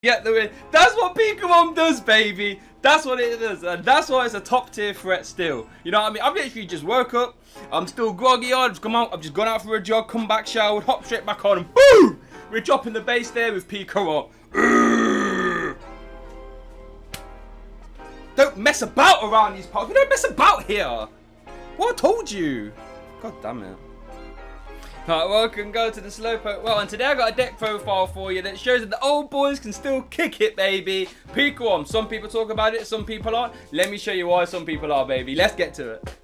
Get the win. That's what Pikarom does, baby. That's what it is, and that's why it's a top tier threat still. You know what I mean? I've literally just woke up. I'm still groggy. I've just gone out for a jog, come back, showered, hop straight back on, and boom! We're dropping the base there with Pikarom. Don't mess about around these parts. We don't mess about here. What I told you. God damn it. Alright, welcome, go to the Slowpoke. Well, and today I got a deck profile for you that shows that the old boys can still kick it, baby. Pikarom. Some people talk about it, some people aren't. Let me show you why some people are, baby. Let's get to it.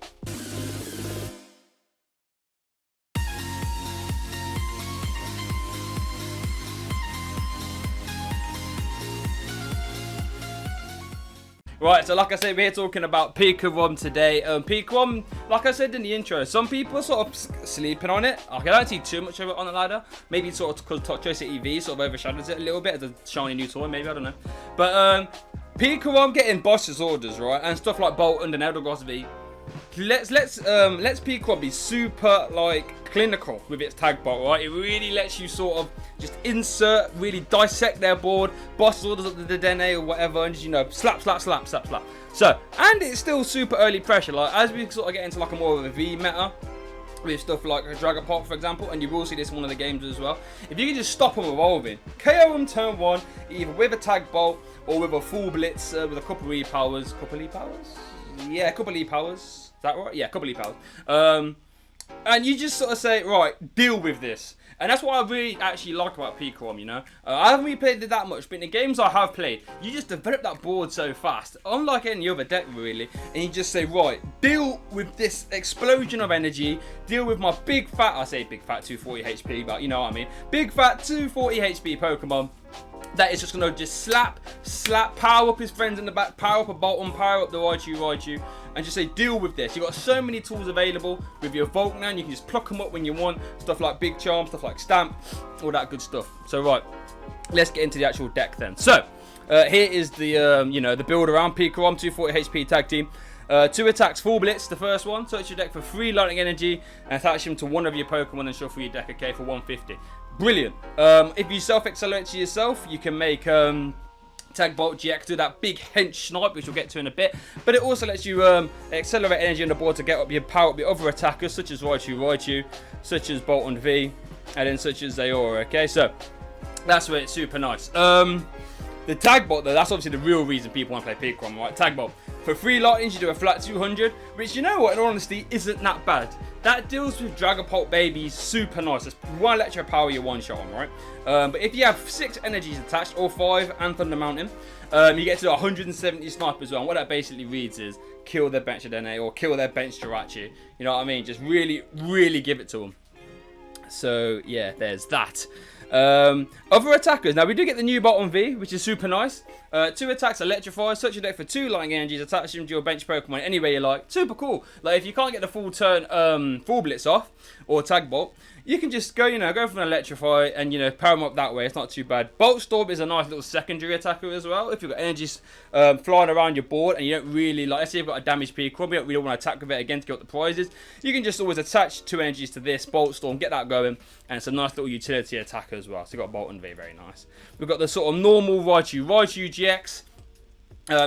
Right, so like I said, we're here talking about Pikarom today. Pikarom, like I said in the intro, some people are sort of sleeping on it. I don't see too much of it on the ladder. Maybe sort of because Reset EVO sort of overshadows it a little bit as a shiny new toy, maybe, I don't know. But Pikarom getting boss's orders, right, and stuff like Boltund and Eldegoss V. Let's Pikarom be super like clinical with its tag bot, right? It really lets you sort of just insert, really dissect their board, boss orders up the Dedenne or whatever, and just, you know, slap. So, and it's still super early pressure. Like as we sort of get into like a more of a V meta with stuff like Dragapult, for example, and you will see this in one of the games as well. If you can just stop them evolving, KO them turn one, either with a tag bolt or with a full blitz with a couple E-powers. Yeah, a couple E-powers. Is that right? Yeah, a couple E-powers. And you just sort of say, right, deal with this. And that's what I really actually like about Pikarom, you know. I haven't really played it that much, but in the games I have played, you just develop that board so fast. Unlike any other deck, really. And you just say, right, deal with this explosion of energy. Deal with my big fat, I say big fat 240 HP, but you know what I mean. Big fat 240 HP Pokemon. That is just going to just slap, power up his friends in the back, power up a Boltund, power up the Raichu, and just say, deal with this. You've got so many tools available with your Volkner, and you can just pluck them up when you want. Stuff like Big Charm, stuff like Stamp, all that good stuff. So, right, let's get into the actual deck then. So, here is the, you know, the build around Pikarom, 240 HP tag team. 2 attacks, full blitz, the first one. Search your deck for 3 lightning energy and attach them to one of your Pokemon and shuffle your deck, okay, for 150. Brilliant. If you self-accelerate to yourself, you can make Tag Bolt GX do that big hench snipe, which we'll get to in a bit. But it also lets you accelerate energy on the board to get up your power up your other attackers, such as Raichu, such as Boltund V, and then such as Zeraora, okay? So, that's where it's super nice. The Tag Bolt, though, that's obviously the real reason people want to play Pikarom, right? Tag Bolt. For 3 lightnings, you do a flat 200, which, you know what, in all honesty, isn't that bad. That deals with Dragapult babies super nice. It's 1 electro power, you one-shot them, right? But if you have 6 energies attached, or 5, and Thunder Mountain, you get to 170 snipe as well. And what that basically reads is, kill their bench Dedenne, or kill their bench Jirachi. You know what I mean? Just really, really give it to them. So, yeah, there's that. Other attackers. Now, we do get the new Boltund V, which is super nice. 2 attacks, electrify. Search your deck for 2 lightning energies. Attach them to your bench Pokemon any way you like. Super cool. Like, if you can't get the full turn, full blitz off, or tag bolt, you can just go, you know, go for an electrify and, you know, power them up that way. It's not too bad. Bolt Storm is a nice little secondary attacker as well. If you've got energies flying around your board and you don't really, like, let's say you've got a damaged Pikarom, you don't really want to attack with it again to get up the prizes, you can just always attach 2 energies to this Bolt Storm, get that going, and it's a nice little utility attacker as well. So you've got Boltund V, very nice. We've got the sort of normal Raichu-GX,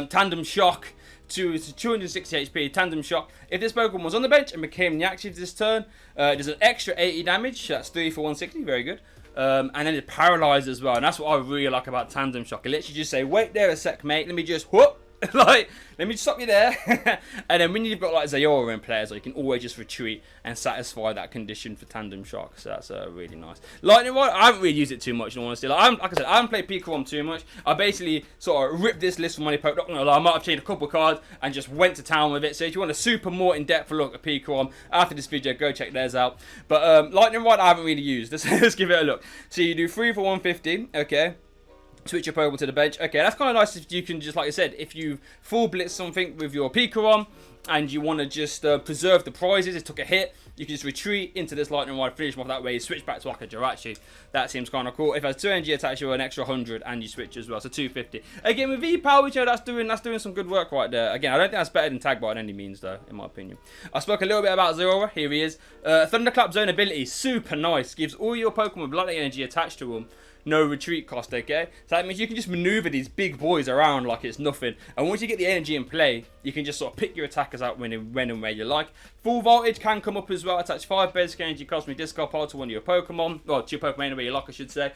Tandem Shock, to 260 HP, Tandem Shock. If this Pokemon was on the bench and became inactive this turn, it does an extra 80 damage. That's 3 for 160, very good. And then it paralyzes as well, and that's what I really like about Tandem Shock. It lets you just say, wait there a sec, mate, let me just whoop. Like, let me stop you there. And then when you've got like Zeraora in players, you can always just retreat and satisfy that condition for Tandem Shock. So that's really nice. Lightning Rod, I haven't really used it too much, in all honesty. Like I said, I haven't played Pikarom too much. I basically sort of ripped this list from Money Poke. Not gonna lie, I might have changed a couple of cards and just went to town with it. So if you want a super more in-depth look at Pikarom after this video, go check theirs out. But Lightning Rod, I haven't really used. Let's give it a look. So you do 3 for 150, okay. Switch your Pokemon to the bench. Okay, that's kind of nice if you can just, like I said, if you full blitz something with your Pikarom and you want to just preserve the prizes, it took a hit, you can just retreat into this Lightning Rod, finish them off that way, switch back to like a Jirachi. That seems kind of cool. If it has 2 energy attached, you an extra 100 and you switch as well, so 250. Again, with V-Power, you know, that's doing some good work right there. Again, I don't think that's better than Tag Bot in any means, though, in my opinion. I spoke a little bit about Zeraora. Here he is. Thunderclap Zone ability, super nice. Gives all your Pokemon with lightning energy attached to them no retreat cost, okay? So that means you can just maneuver these big boys around like it's nothing. And once you get the energy in play, you can just sort of pick your attackers out when and where you like. Full voltage can come up as well. Attach 5 basic energy cosmic discard pile to one of your Pokemon. Well, to your Pokemon where you like, I should say.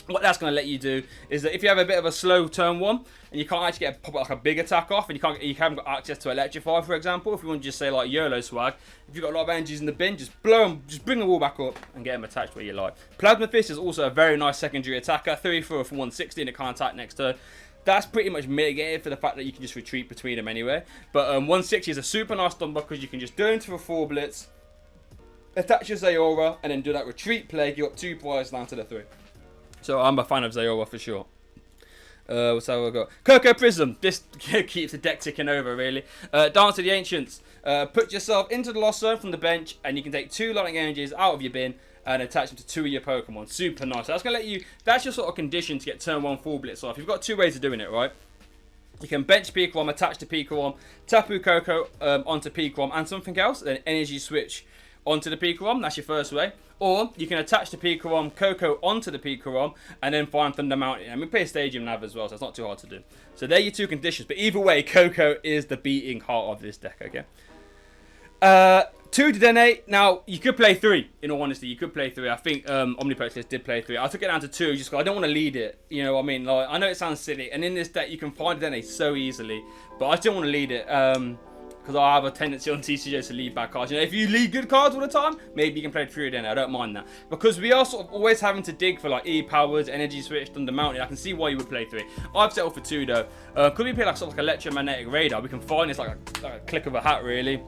What that's going to let you do is that if you have a bit of a slow turn 1 and you can't actually get like a big attack off, and you haven't got access to Electrify, for example, if you want to just say like YOLO swag, if you've got a lot of energies in the bin, just blow them, just bring them all back up and get them attached where you like. Plasma Fist is also a very nice secondary attacker, 3 for 160 and it can't attack next turn. That's pretty much mitigated for the fact that you can just retreat between them anyway. But 160 is a super nice stun because you can just go into a 4 blitz, attach your Zeraora, and then do that retreat play. You got 2 players down to the 3. So I'm a fan of Zeraora for sure. What's that we got? Koko Prism. This keeps the deck ticking over, really. Dance of the Ancients. Put yourself into the Lost Zone from the bench, and you can take 2 lightning energies out of your bin and attach them to 2 of your Pokemon. Super nice. So that's going to let you... That's your sort of condition to get turn 1 full blitz off. You've got 2 ways of doing it, right? You can bench Pikarom, attach to Pikarom, Tapu Koko onto Pikarom and something else, then energy switch onto the Pikarom. That's your first way. Or you can attach the Pikarom, Koko onto the Pikarom, and then find Thunder Mountain. And we play Stadium Nav as well, so it's not too hard to do. So they're your 2 conditions. But either way, Koko is the beating heart of this deck, okay? 2 Dedenne. Now, you could play 3, in all honesty. You could play 3. I think Omnipox did play 3. I took it down to 2 just because I don't want to lead it. You know what I mean? Like, I know it sounds silly. And in this deck, you can find Dedenne so easily. But I still want to lead it. Because I have a tendency on TCGO to lead bad cards. You know, if you lead good cards all the time, maybe you can play 3 Dedenne. I don't mind that. Because we are sort of always having to dig for like E-Powers, Energy Switch, Thunder Mountain. I can see why you would play 3. I've settled for 2 though. Could we play like sort of like Electromagnetic Radar? We can find this like a click of a hat, really.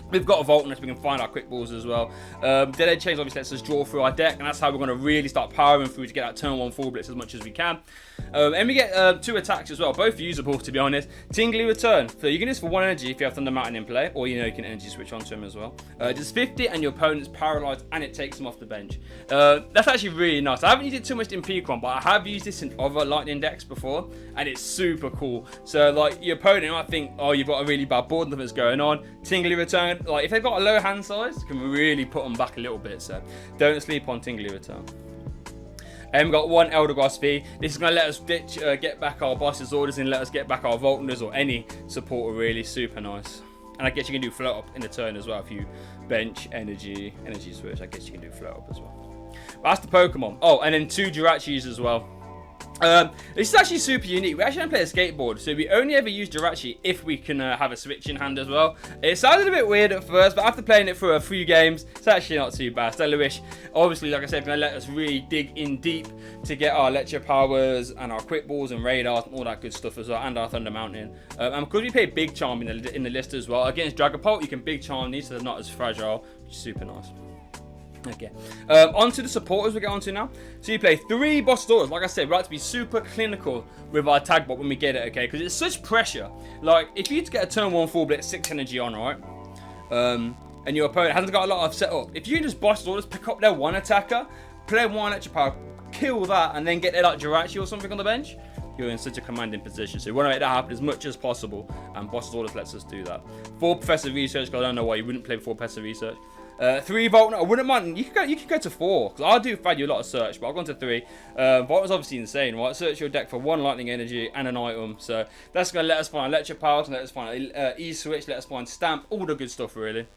We've got a Volkner, so we can find our quick balls as well. Dead Chains obviously lets us draw through our deck, and that's how we're going to really start powering through to get that turn 1 full blitz as much as we can. And we get 2 attacks as well, both usable to be honest. Tingly Return. So you can use for 1 energy if you have Thunder Mountain in play, or you know you can energy switch onto him as well. Does 50 and your opponent's paralyzed, and it takes him off the bench. That's actually really nice. I haven't used it too much in Pikarom, but I have used this in other Lightning decks before, and it's super cool. So like your opponent might think, oh, you've got a really bad board, nothing's going on. Tingly Return. Like if they've got a low hand size, can really put them back a little bit. So don't sleep on Tingly Return. And we've got 1 Eldegoss V. This is going to let us get back our boss's orders and let us get back our Volkners or any supporter, really. Super nice. And I guess you can do float up in the turn as well if you bench energy switch. I guess you can do float up as well. But that's the Pokemon. Oh, and then 2 Jirachis as well. This is actually super unique. We actually don't play a skateboard, so we only ever use Jirachi if we can have a Switch in hand as well. It sounded a bit weird at first, but after playing it for a few games, it's actually not too bad. Stellar Wish, obviously, like I said, going to let us really dig in deep to get our Electro Powers and our Quick Balls and Radars and all that good stuff as well, and our Thunder Mountain. And because we play Big Charm in the list as well, against Dragapult, you can Big Charm these so they're not as fragile, which is super nice. Okay, onto the supporters we get onto now. So you play 3 boss doors. Like I said, we like to be super clinical with our tag bot when we get it, okay? Because it's such pressure. Like, if you get a turn 1 full blitz 6 energy on, right? And your opponent hasn't got a lot of setup. If you just boss doors, pick up their 1 attacker, play 1 Electropower, kill that, and then get their like Jirachi or something on the bench, you're in such a commanding position. So you want to make that happen as much as possible. And boss orders lets us do that. 4 Professor Research, because I don't know why you wouldn't play 4 Professor Research. 3 Volkner, I wouldn't mind. You can go to 4 because I do value a lot of search, but I've gone to 3. Volkner's obviously insane, right? Search your deck for 1 lightning energy and an item, so that's gonna let us find Electropower, let us find E-Switch, let us find Stamp, all the good stuff really.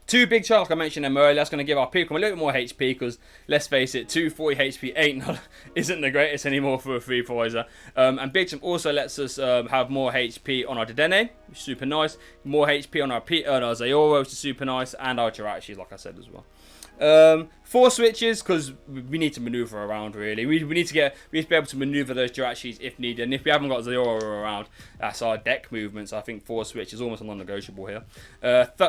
2 Big Charm, like I mentioned them earlier, that's going to give our Pikarom a little bit more HP because, let's face it, 240 HP isn't the greatest anymore for a 3 poiser. And Big Charm also lets us have more HP on our Dedenne, which is super nice, more HP on our Zeraora, which is super nice, and our Jirachi, like I said as well. 4 switches because we need to maneuver around really. We need to be able to maneuver those Jirachis if needed, and if we haven't got Zeraora around, that's our deck movements. I think 4 switches is almost a non-negotiable here.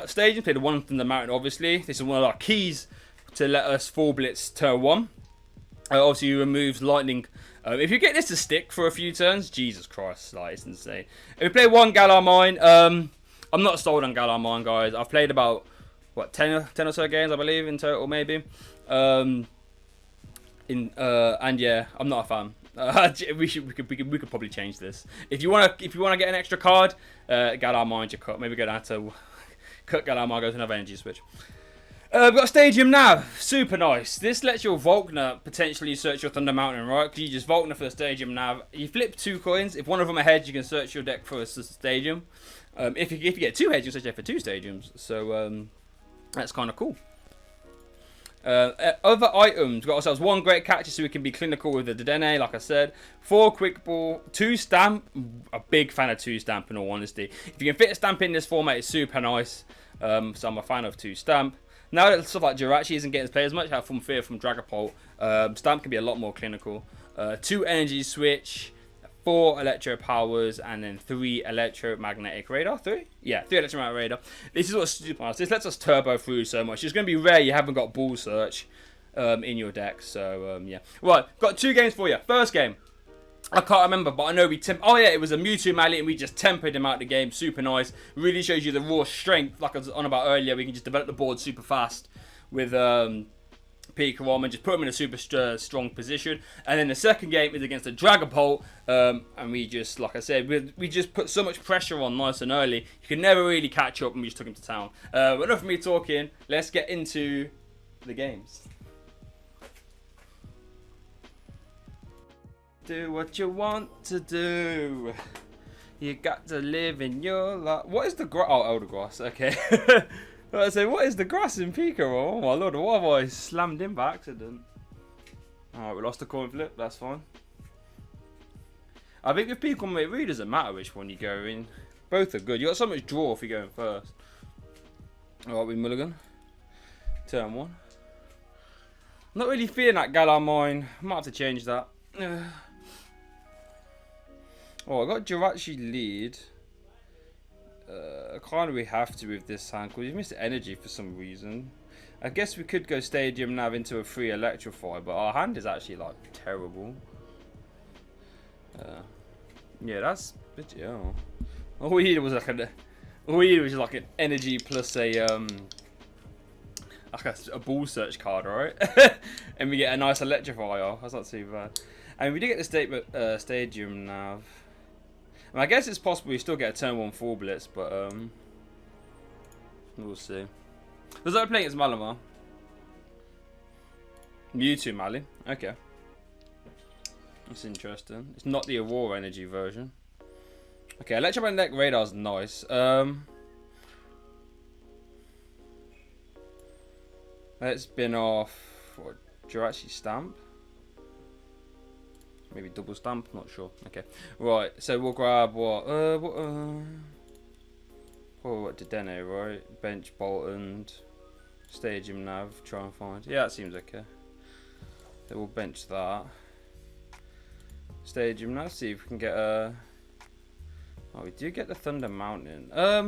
Stadium, play the 1 from the mountain obviously. This is one of our keys to let us full blitz turn 1. Obviously you remove lightning. If you get this to stick for a few turns, Jesus Christ, like it's insane. If we play 1 Galar Mine, I'm not sold on Galar Mine, guys. I've played about 10 or so games, I believe, in total, maybe. And yeah, I'm not a fan. We could probably change this. If you wanna get an extra card, Galar Mine your cut. Maybe go down to cut Galar Mine, go to another energy switch. We've got Stadium Nav, super nice. This lets your Volkner potentially search your Thunder Mountain, right? Because you just Volkner for the Stadium Nav. You flip 2 coins. If one of them are heads, you can search your deck for a Stadium. If you get 2 heads, you can search it for 2 Stadiums. So that's kind of cool. Other items, we've got ourselves 1 Great Catcher so we can be clinical with the Dedenne, like I said. 4 Quick Ball, 2 Stamp. A big fan of 2 Stamp in all honesty. If you can fit a Stamp in this format, it's super nice. So I'm a fan of 2 Stamp. Now that stuff like Jirachi isn't getting played as much, I have from Fear from Dragapult. Stamp can be a lot more clinical. 2 Energy Switch, 4 Electro Powers, and then 3 Electromagnetic Radar. 3? Yeah, 3 Electromagnetic Radar. This is what's super nice. This lets us turbo through so much. It's going to be rare you haven't got Ball Search in your deck. So, yeah. Right, got 2 games for you. First game. I can't remember, but I know we oh yeah, it was a Mewtwo Mally, and we just tempered him out the game. Super nice. Really shows you the raw strength, like I was on about earlier. We can just develop the board super fast with Pikarom and just put him in a super strong position. And then the second game is against the Dragapult, and we just, like I said, we just put so much pressure on nice and early. You can never really catch up, and we just took him to town. But enough of me talking. Let's get into the games. Do what you want to do. You got to live in your life. What is the grass? Oh, Eldegoss. Okay. I say, what is the grass in Pikarom? Oh my lord, what have I slammed in by accident? Alright, we lost the coin flip. That's fine. I think with Pikarom, it really doesn't matter which one you go in. Both are good. You got so much draw if you go in first. Alright, we mulligan. Turn 1. Not really feeling that Galar Mine. Might have to change that. Oh, I got Jirachi lead. Kind of we have to with this hand because we've missed energy for some reason. I guess we could go Stadium Nav into a free Electrify, but our hand is actually like terrible. Yeah, that's yeah. All we needed was like an energy plus a like a Ball Search card, right? And we get a nice Electrify. That's not too bad. And we did get the Stadium Nav. And I guess it's possible we still get a turn 1 full blitz, but we'll see. Was I playing against Malamar? Mewtwo Mally. Okay. That's interesting. It's not the Aurora Energy version. Okay, Electromagnetic Radar's nice. Let's bin off what, Jirachi Stamp. Maybe double stamp, not sure. Okay, right. So we'll grab what Dedenne, right? Bench Boltund, Stadium Nav. Try and find. Yeah, that seems okay. So we'll bench that. Stadium Nav. See if we can get a. Oh, we do get the Thunder Mountain. I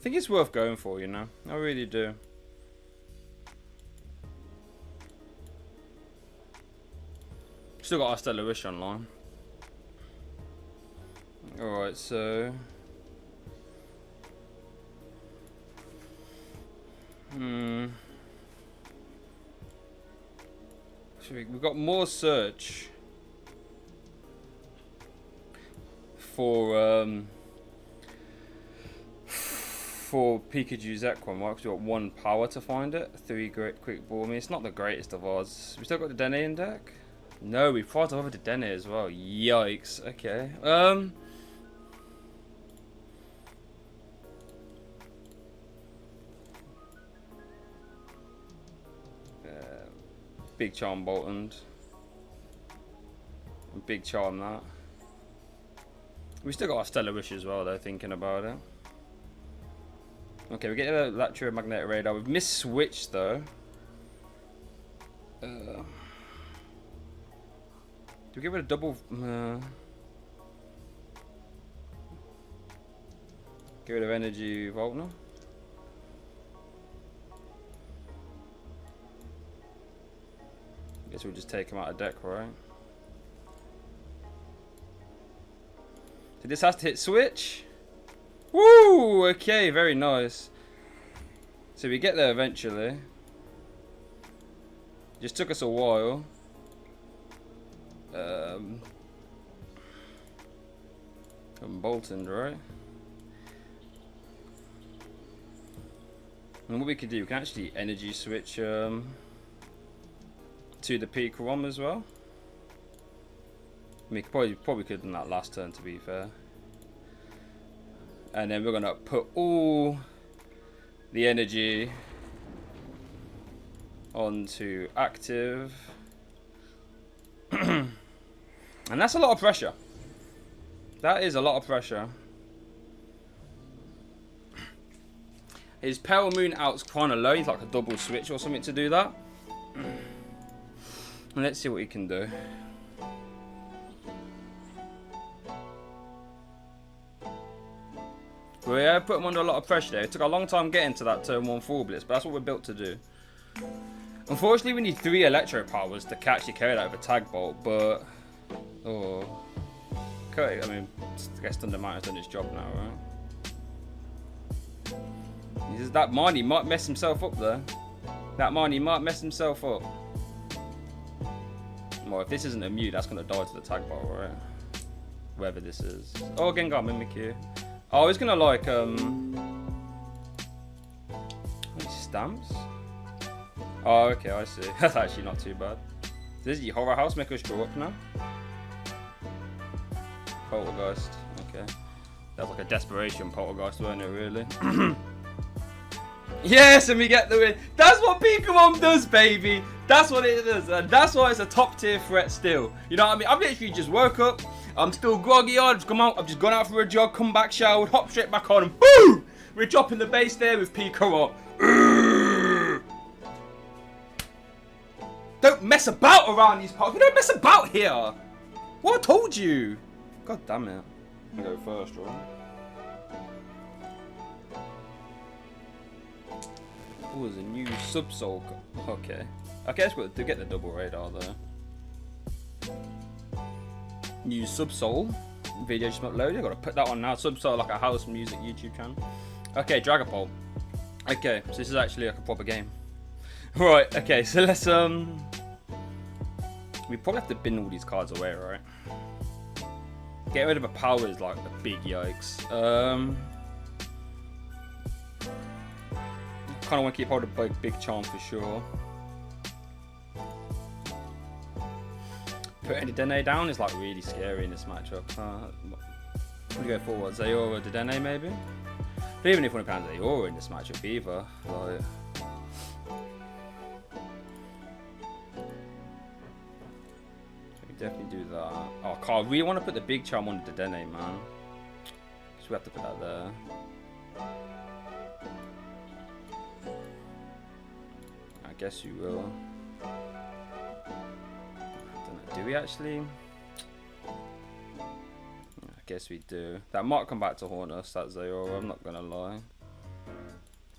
think it's worth going for, you know. I really do. Still got our Stellar Wish online. Alright, so... We've got more search for Pikachu Zekrom, right? Because we've got 1 power to find it. 3 great quick ball. I mean, it's not the greatest of odds. We still got the Dedenne in deck? No, we fought over the Dedenne as well. Yikes. Okay. Big Charm Boltund. And Big Charm that. We still got our Stellar Wish as well, though, thinking about it. Okay, we get the Electromagnetic Radar. We've missed Switch, though. Do we give it a double? Get rid of Energy Volkner. Guess we'll just take him out of deck, right? So this has to hit Switch. Woo! Okay, very nice. So we get there eventually. Just took us a while. And Boltund, right? And what we could do, we can actually energy switch to the Pikarom as well. I mean, probably could have done that last turn, to be fair. And then we're gonna put all the energy onto active. And that's a lot of pressure. That is a lot of pressure. His Pale Moon out's kind of low. He's like a double switch or something to do that. And let's see what he can do. We have put him under a lot of pressure there. It took a long time getting to that turn 1 full blitz, but that's what we're built to do. Unfortunately, we need 3 electro powers to actually carry that with a tag bolt, but oh, okay. I mean, I guess Thunder Mountain's done its job now, right? That Marnie might mess himself up there. That Marnie might mess himself up. Well, if this isn't a Mew, that's gonna die to the tag bolt, right? Whoever this is. Oh, Gengar Mimikyu. Oh, I was gonna like stamps. Oh, okay, I see. That's actually not too bad. This is the Horror House. Make us draw up now. Poltergeist. Okay. That's like a desperation Poltergeist, weren't it, really? Yes, and we get the win. That's what Pikarom does, baby. That's what it is. And that's why it's a top tier threat still. You know what I mean? I've literally just woke up. I'm still groggy. I've just gone out for a jog, come back, showered, hop straight back on, and boom! We're dropping the base there with Pikarom. Don't mess about around these parts. We don't mess about here. What I told you. God damn it. I'm gonna go first, right? Oh, there's a new Subsoul. Okay. Okay, let's go to get the double radar there. New Subsoul. Video just uploaded. Gotta put that on now. Subsoul, like a house music YouTube channel. Okay, Dragapult. Okay, so this is actually like a proper game. Right, okay, so let's we probably have to bin all these cards away, right? Get rid of a power is like a big yikes. Kinda wanna keep hold of Big Charm for sure. Putting Dedenne down is like really scary in this matchup. What do you go forward? Zeraora, Dedenne maybe? But even if we want to plan Zeraora in this matchup either, like... we definitely do that. Oh, I really want to put the Big Charm on Dedenne, man. So we have to put that there. I guess you will. Do we actually? I guess we do. That might come back to haunt us, that Zeraora, I'm not gonna lie.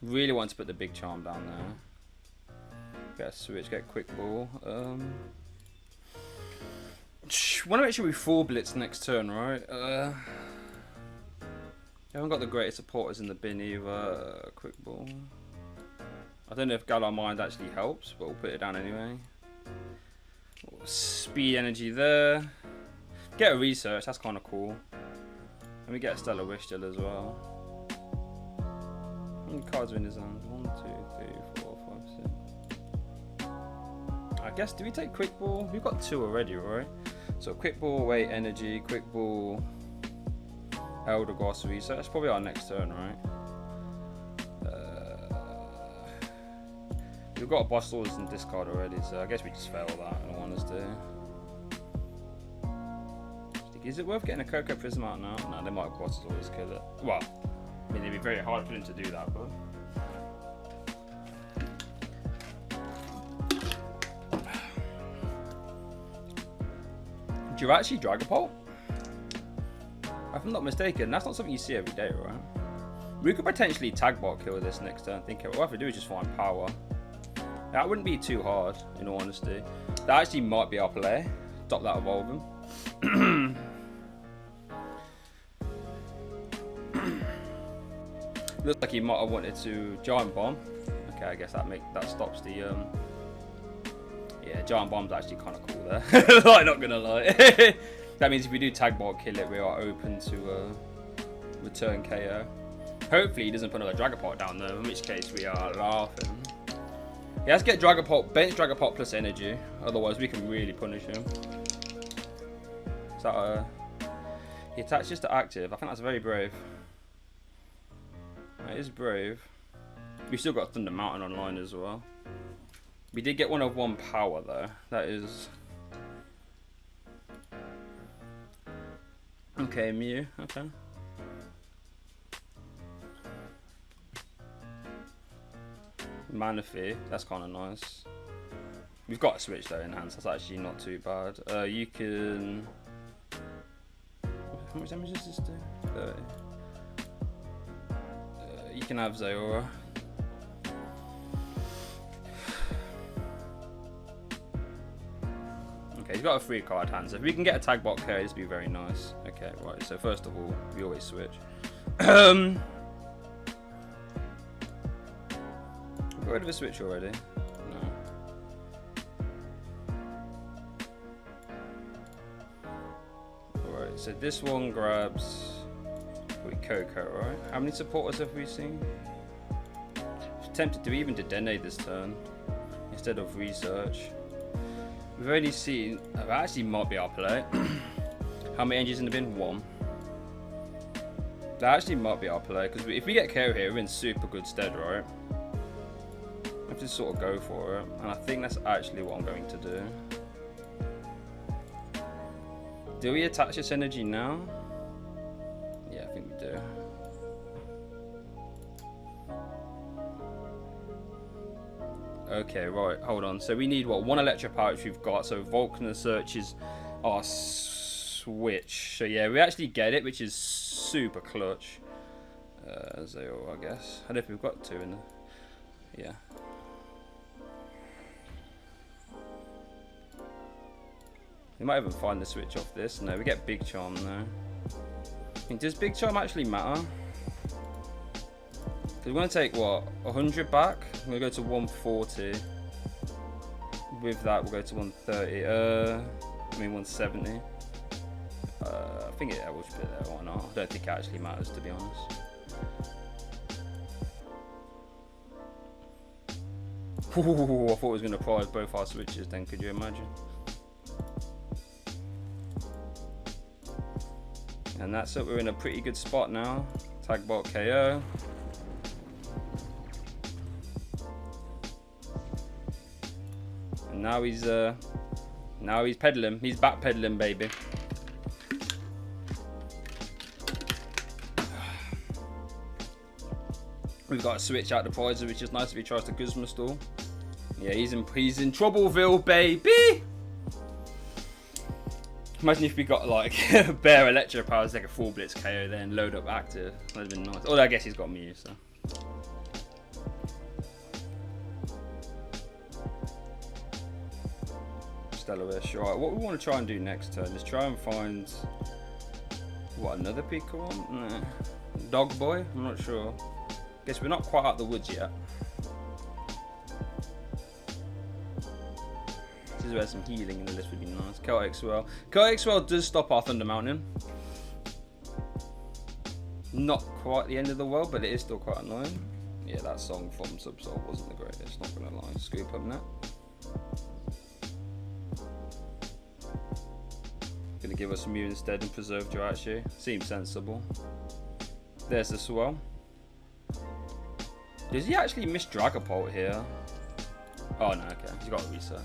Really want to put the Big Charm down there. Get a switch, get Quick Ball. Want to make sure we full blitz next turn, right? Haven't got the greatest supporters in the bin either. Quick Ball. I don't know if Galar Mine actually helps, but we'll put it down anyway. Speed energy there. Get a research, that's kind of cool. And we get a Stellar Wish still as well. How many cards are in his hand? 1, 2, 3, 4, 5, 6. I guess, do we take Quick Ball? We've got 2 already, right? So Quick Ball, Weight Energy, Quick Ball, Eldegoss V. So that's probably our next turn, right? We've got a Boss Orders and discard already, so I guess we just fail that in all honesty. Is it worth getting a Coco Prism out now? No, they might have Boss Orders kill it. Well, I mean, it'd be very hard for them to do that, but. Jirachi Dragapult? If I'm not mistaken, that's not something you see every day, right? We could potentially tag bot kill this next turn. Think what we have to do is just find power. That wouldn't be too hard, in all honesty. That actually might be our play. Stop that evolving. Looks like he might have wanted to Giant Bomb. Okay, I guess that stops the yeah, Giant Bomb's actually kind of cool there. Like, not gonna lie. That means if we do tag bot kill it, we are open to return KO. Hopefully he doesn't put another Dragapult down though, in which case we are laughing. He has to get Dragapult, bench Dragapult plus energy, otherwise we can really punish him. Is that he attaches to active. I think that's very brave. That is brave. We've still got Thunder Mountain online as well. We did get one of 1 power though. That is... Okay, Mew. Okay. Manaphy. That's kind of nice. We've got a switch though in hand, so that's actually not too bad. You can... How much damage does this do? 30. You can have Zeraora. Okay, he's got a 3-card hand, so if we can get a tag bot carry, this would be very nice. Okay, right, so first of all, we always switch. Got rid of a switch already? No. Alright, so this one grabs Coco, right? How many supporters have we seen? I'm tempted to even Dedenne this turn instead of research. We've already seen, that actually might be our play. How many engines in the bin? 1. That actually might be our play, because if we get KO here, we're in super good stead, right? We have to sort of go for it, and I think that's actually what I'm going to do. Do we attach this energy now? Yeah, I think we do. Okay, right, hold on. So we need, what, 1 Electropower, which we've got. So Volkner searches our switch. So yeah, we actually get it, which is super clutch. Zero, I guess. I don't know if we've got 2 in there. Yeah. We might even find the switch off this. No, we get Big Charm though. I mean, does Big Charm actually matter? We're going to take, what, 100 back? We're going to go to 140. With that, we'll go to 130. I mean, 170. I think it will just be there, why not? I don't think it actually matters, to be honest. Ooh, I thought it was going to prize both our switches then, could you imagine? And that's it, we're in a pretty good spot now. Tag bot KO. And now he's pedaling. He's back pedaling, baby. We've got to switch out the prizes, which is nice if he tries to Guzma stall. Yeah, he's in Troubleville, baby. Imagine if we got like bare Electropowers, like a full blitz KO, then load up active. That'd have been nice. Although I guess he's got Mew, so. Stellarish. Right, what we want to try and do next turn is try and find what, another Pikarom? Nah. Dog Boy? I'm not sure. Guess we're not quite out the woods yet. This is where some healing in the list would be nice. Chaotic Swell. Chaotic Swell does stop our Thunder Mountain. Not quite the end of the world, but it is still quite annoying. Yeah, that song from Subsoul wasn't the greatest, not gonna lie. Scoop up net. Gonna give us Mew instead and preserve Jirachi. Seems sensible. There's the Swell. Does he actually miss Dragapult here? Oh no, okay. He's got a research.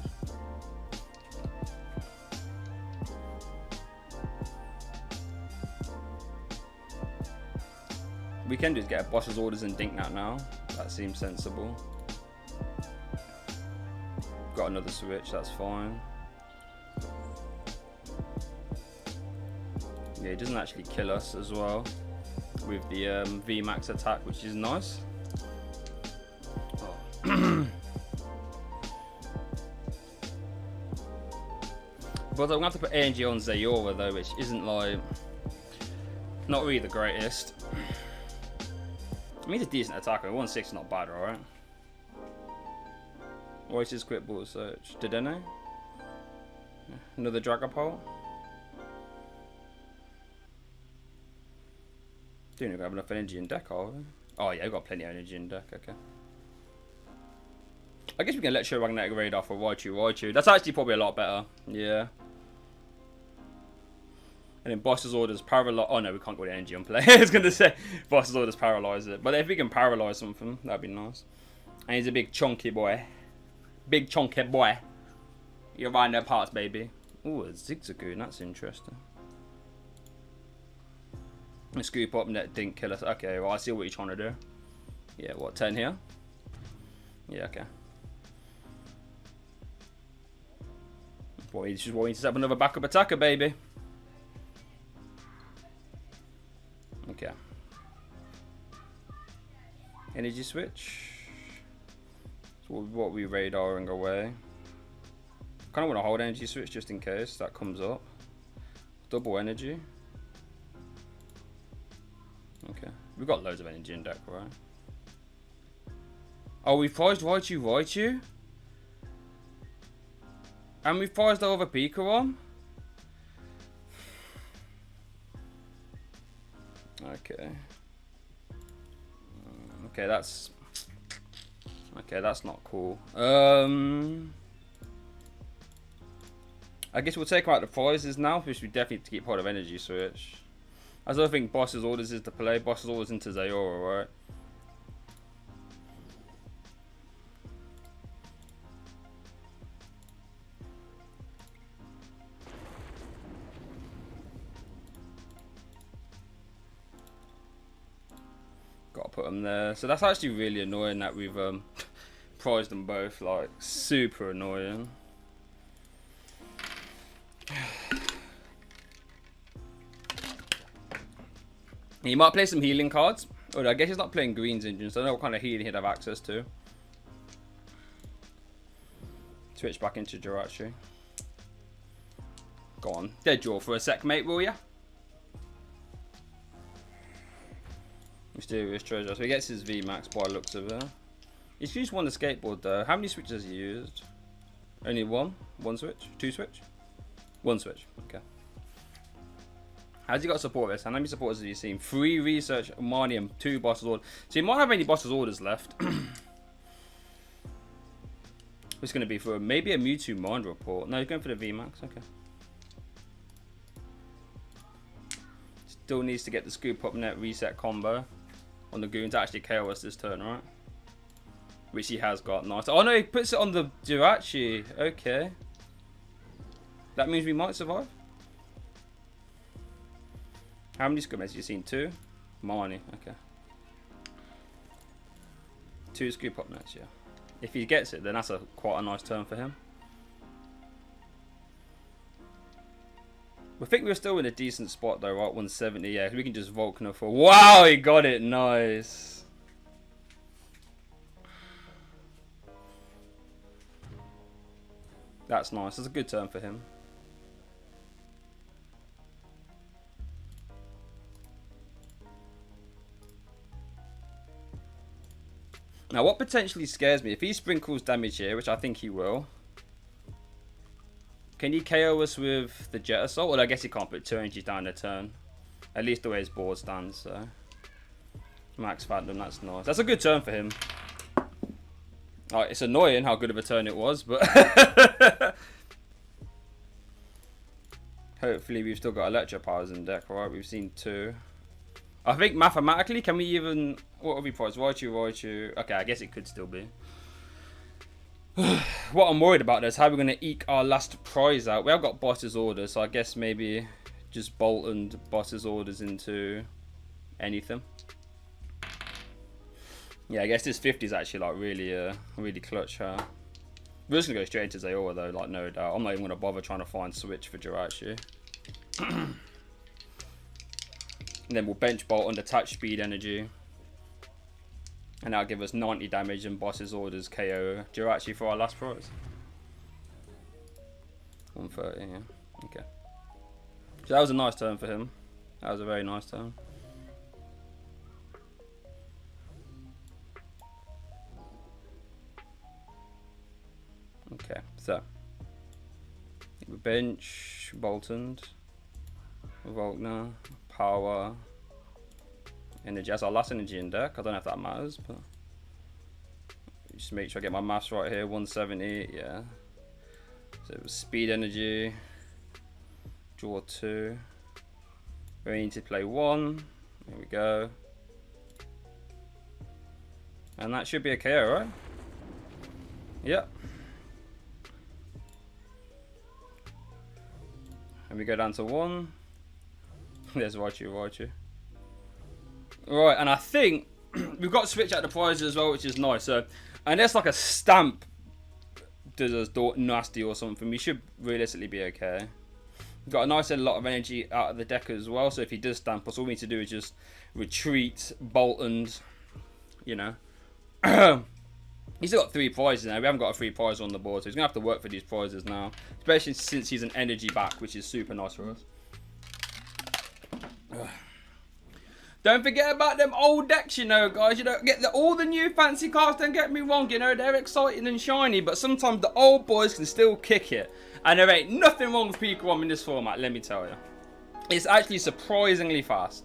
We can just get a boss's orders and dink that now. That seems sensible. Got another switch, that's fine. Yeah, it doesn't actually kill us as well with the VMAX attack, which is nice. Oh. But I'm going to have to put energy on Zeraora though, which isn't like, not really the greatest. I mean, he's a decent attacker. 160 is not bad, alright? Or is his quick ball search? Dedenne? Another Dragapult? Don't even have enough energy in deck, are we? Oh yeah, we've got plenty of energy in deck, okay. I guess we can Electromagnetic Radar for Raichu. That's actually probably a lot better. Yeah. And then boss's orders paralyze. Oh no, we can't go with energy on play. I was gonna say boss's orders paralyze it. But if we can paralyze something, that'd be nice. And he's a big chunky boy. Big chunky boy. You're riding their parts, baby. Ooh, a Zigzagoon, that's interesting. A scoop up and that didn't kill us. Okay, well I see what you're trying to do. Yeah, what, 10 here? Yeah, okay. Boy, he's just wanting to set up another backup attacker, baby. Okay. Energy switch. So what we radaring away. Kind of want to hold energy switch just in case that comes up. Double energy. Okay. We've got loads of energy in deck, right? Oh, we prized Raichu? And we prized over Pikarom? Okay. Okay, that's not cool. I guess we'll take out the prizes now, which we definitely need to keep hold of energy switch. I don't think boss's orders is to play. Boss's orders into Zeraora, right? Gotta put them there. So that's actually really annoying that we've prized them both. Like, super annoying. He might play some healing cards. Oh, I guess he's not playing Green's engine, so I don't know what kind of healing he'd have access to. Switch back into Jirachi. Go on. Dead draw for a sec, mate, will ya? Mysterious treasure. So he gets his VMAX by the looks of it. He's used one the skateboard though. How many switches has he used? Only one? One switch? Two switch? One switch. Okay. How's he got support this? How many supporters have you seen? 3 research, Marnium, 2 boss's orders. So he might have any boss's orders left. It's going to be for maybe a Mewtwo Mind Report. No, he's going for the VMAX. Okay. Still needs to get the scoop up net reset combo on the goon to actually KO us this turn, right? Which he has got. Nice. Oh no, he puts it on the Jirachi. Okay. That means we might survive. How many scoop nets have you seen? 2? Marnie, okay. 2 scoop up nets, yeah. If he gets it, then that's quite a nice turn for him. I think we're still in a decent spot though, right? 170, yeah. We can just Volkner for. Wow, he got it, nice. That's nice. That's a good turn for him. Now, what potentially scares me, if he sprinkles damage here, which I think he will, can he KO us with the Jet Assault? Well, I guess he can't put 2 energy down a turn. At least the way his board stands, so. Max Phantom, that's nice. That's a good turn for him. It's annoying how good of a turn it was, but hopefully we've still got Electro Powers in deck, right? We've seen 2. I think mathematically, can we even... What have we priced? Raichu. Okay, I guess it could still be. What I'm worried about is how we're going to eke our last prize out. We have got boss's orders, so I guess maybe just Boltund boss's orders into anything. Yeah, I guess this 50 is actually like really clutch. We're just going to go straight into Zeraora though, like no doubt. I'm not even going to bother trying to find Switch for Jirachi. And then we'll bench Boltund, attach speed energy. And that'll give us 90 damage and boss's orders KO Jirachi for our last prize. 130, yeah. Okay. So that was a nice turn for him. That was a very nice turn. Okay, so. We bench Boltund, Volkner, Power, energy. That's our last energy in deck. I don't know if that matters, but just make sure I get my maths right here. 170, yeah. So it was speed energy. Draw 2. We need to play 1. Here we go. And that should be a KO, right? Yep. And we go down to 1. There's Raichu. Right, and I think we've got to switch out the prizes as well, which is nice. So, unless like a stamp does us nasty or something, we should realistically be okay. We've got a nice lot of energy out of the deck as well. So if he does stamp us, all we need to do is just retreat, Boltund, you know. He's still got 3 prizes now. We haven't got a 3 prize on the board, so he's gonna have to work for these prizes now, especially since he's an energy back, which is super nice for us. Don't forget about them old decks, you know, guys. You know, get all the new fancy cards. Don't get me wrong, you know, they're exciting and shiny, but sometimes the old boys can still kick it, and there ain't nothing wrong with Pikarom in this format. Let me tell you, it's actually surprisingly fast,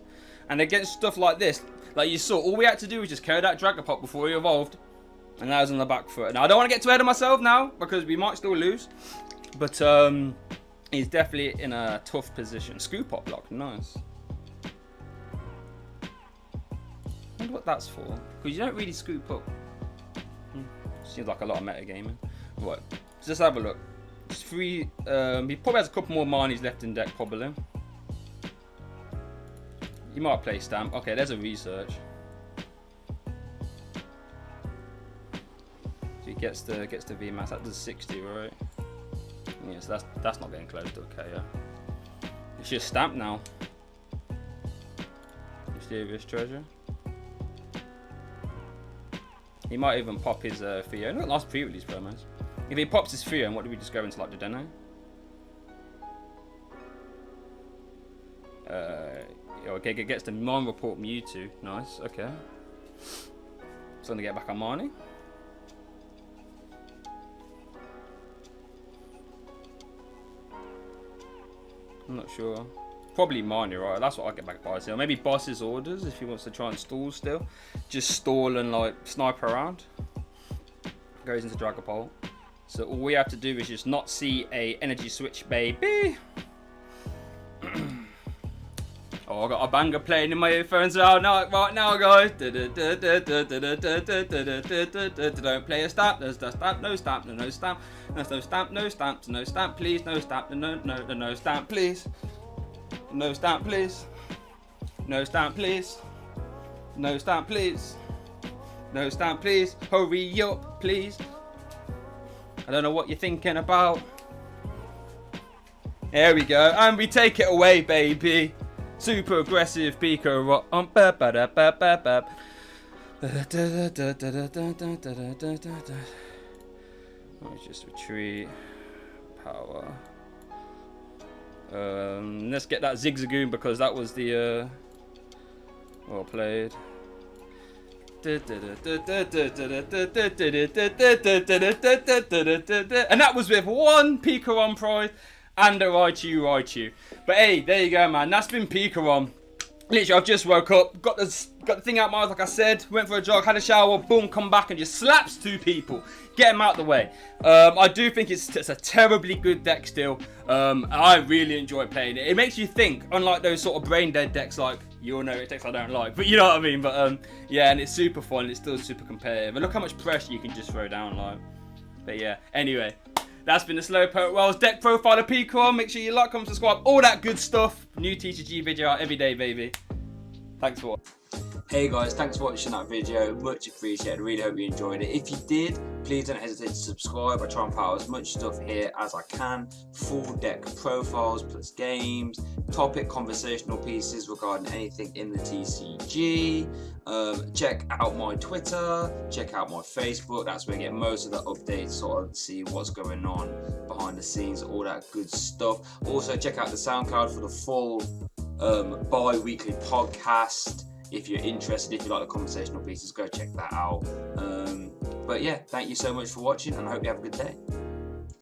and against stuff like this, like you saw, all we had to do was just carry that Dragapult before he evolved. And that was on the back foot. Now, I don't want to get too ahead of myself now, because we might still lose. But he's definitely in a tough position. Scoop up block, nice. I wonder what that's for. Because you don't really scoop up. Seems like a lot of metagaming. Right, let's just have a look. It's 3. He probably has a couple more Marnies left in deck, probably. He might play Stamp. Okay, there's a research. Gets the VMAX. That does 60, right? Yeah, so that's not getting close to a KO. It's just Stamp now. Mysterious treasure. He might even pop his Theo. Look at last pre-release promos. If he pops his Theo, what do we just go into like Dedenne? Okay, gets the non-report Mewtwo. Nice. Okay. So gonna get back on Marnie. I'm not sure. Probably Marnie, right? That's what I get back by. So maybe Boss's orders if he wants to try and stall still. Just stall and like snipe around. Goes into Dragapult. So all we have to do is just not see a energy switch, baby. Oh, I got a banger playing in my earphones right now, guys. Don't play a stamp. There's no stamp. No stamp. No stamp. There's no stamp. No stamp. No stamp, please. No stamp. No stamp, please. No stamp, please. No stamp, please. No stamp, please. No stamp, please. Hurry up, please. I don't know what you're thinking about. There we go, and we take it away, baby. Super aggressive Pikarom. Let's just retreat. Power. Let's get that Zigzagoon because that was the well played. And that was with 1 Pikarom prize and a Raichu. But hey, there you go, man. That's been Pikarom. Literally, I've just woke up, got the thing out my mouth, like I said, went for a jog, had a shower, boom, come back and just slaps 2 people. Get them out the way. I do think it's a terribly good deck still. I really enjoy playing it. It makes you think, unlike those sort of brain dead decks like, you all know it's decks I don't like, but you know what I mean. But yeah, and it's super fun, it's still super competitive. And look how much pressure you can just throw down, like. But yeah, anyway. That's been the Slowpoke Wells deck profile of Pikarom. Make sure you like, comment, subscribe, all that good stuff. New TCG video out every day, baby. Thanks for watching. Hey guys, thanks for watching that video. Much appreciated. Really hope you enjoyed it. If you did, please don't hesitate to subscribe. I try and put out as much stuff here as I can. Full deck profiles plus games, topic conversational pieces regarding anything in the TCG. Check out my Twitter, check out my Facebook. That's where you get most of the updates, sort of see what's going on behind the scenes, all that good stuff. Also check out the SoundCloud for the full bi-weekly podcast. If you're interested, if you like the conversational pieces, go check that out. But yeah, thank you so much for watching and I hope you have a good day.